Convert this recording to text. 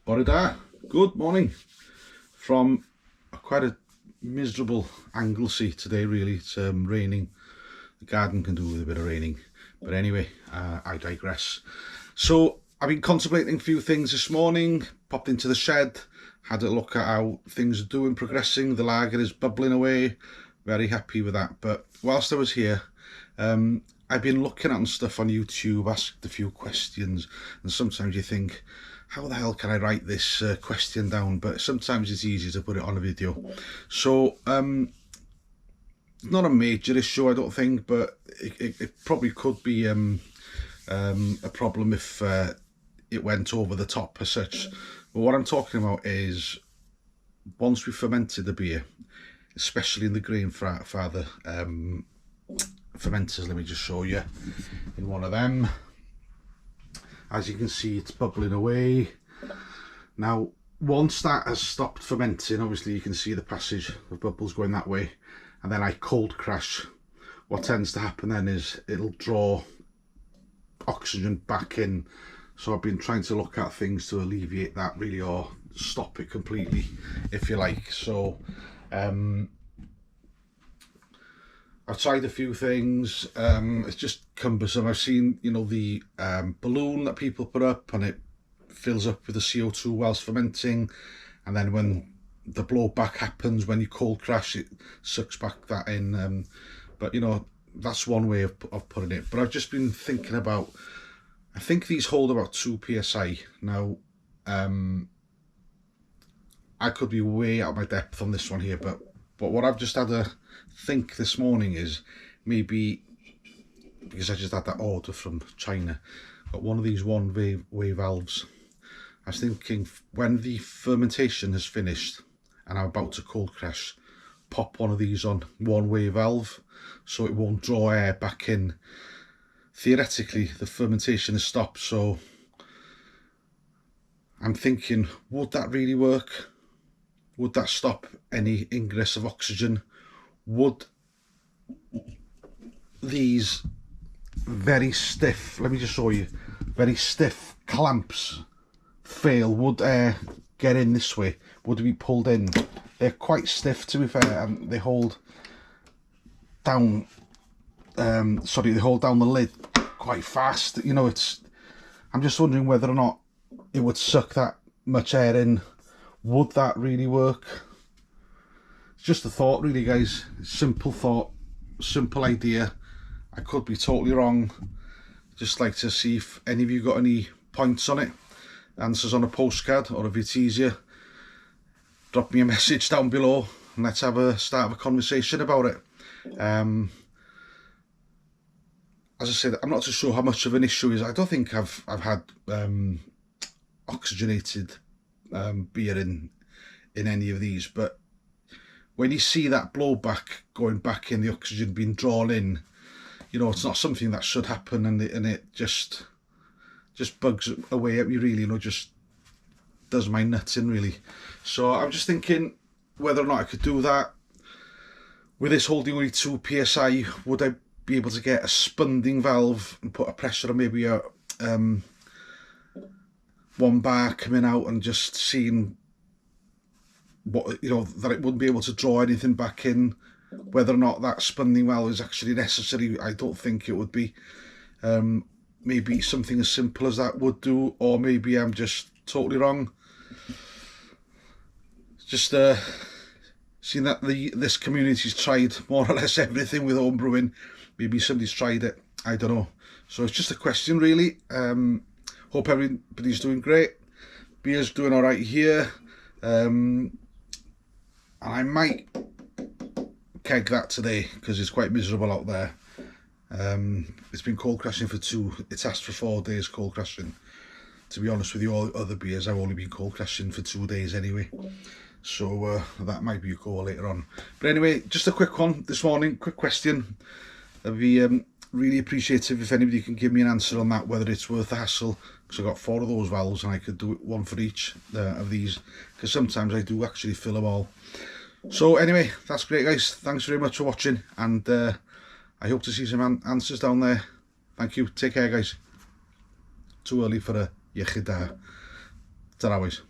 Bore da, good morning from quite a miserable Anglesey today really. It's raining. The garden can do with a bit of raining, but anyway, I digress. So I've been contemplating a few things this morning, popped into the shed, had a look at how things are doing, progressing. The lager is bubbling away, very happy with that. But whilst I was here, I've been looking at stuff on YouTube, asked a few questions, and sometimes you think, how the hell can I write this question down? But sometimes it's easy to put it on a video. So it's not a major issue, I don't think, but it probably could be a problem if it went over the top as such. But what I'm talking about is, once we fermented the beer, especially in the Grandfather fermenters, let me just show you in one of them. As you can see, it's bubbling away. Now, once that has stopped fermenting, obviously you can see the passage of bubbles going that way, and then I cold crash. What tends to happen then is it'll draw oxygen back in. So I've been trying to look at things to alleviate that really, or stop it completely, if you like. So I've tried a few things. It's just cumbersome. I've seen, you know, the balloon that people put up, and it fills up with the CO2 whilst fermenting, and then when the blowback happens, when you cold crash, it sucks back that in. But you know, that's one way of putting it. But I've just been thinking about, I think these hold about 2 psi. Now, I could be way out of my depth on this one here, but what I've just had a think this morning is, maybe because I just had that order from China, got one of these one-way valves. I was thinking, when the fermentation has finished and I'm about to cold crash, pop one of these on one-way valve so it won't draw air back in. Theoretically, the fermentation has stopped, so I'm thinking, would that really work? Would that stop any ingress of oxygen? Would these very stiff, let me just show you, very stiff clamps fail? Would air get in this way? Would it be pulled in? They're quite stiff, to be fair, and they hold down, they hold down the lid quite fast. You know, I'm just wondering whether or not it would suck that much air in. Would that really work? It's just a thought really, guys. Simple thought, simple idea. I could be totally wrong. Just like to see if any of you got any points on it, answers on a postcard, or if it's easier, drop me a message down below and let's start a conversation about it. As I said, I'm not too sure how much of an issue it is. I don't think I've had oxygenated beer in any of these, but when you see that blowback going back in, the oxygen being drawn in, you know, it's not something that should happen, and it just bugs away at me really, you know, just does my nuts in really. So I'm just thinking whether or not I could do that. With this holding only 2 psi, would I be able to get a spunding valve and put a pressure on maybe a 1 bar coming out, and just seeing what, you know, that it wouldn't be able to draw anything back in? Whether or not that spunding valve is actually necessary, I don't think it would be. Maybe something as simple as that would do, or maybe I'm just totally wrong. Just seeing that this community's tried more or less everything with home brewing. Maybe somebody's tried it, I don't know. So it's just a question really. Hope everybody's doing great. Beer's doing all right here. And I might keg that today because it's quite miserable out there. It's been cold crashing for it's asked for 4 days cold crashing. To be honest with you, all other beers I've only been cold crashing for 2 days anyway. So that might be a go later on. But anyway, just a quick one this morning, quick question. I'd be really appreciative if anybody can give me an answer on that, whether it's worth the hassle, because I've got 4 of those valves and I could do it, one for each of these, because sometimes I do actually fill them all. So anyway, that's great guys, thanks very much for watching, and I hope to see some answers down there. Thank you, take care guys. Too early for a iechyd da. Ta-ra boys.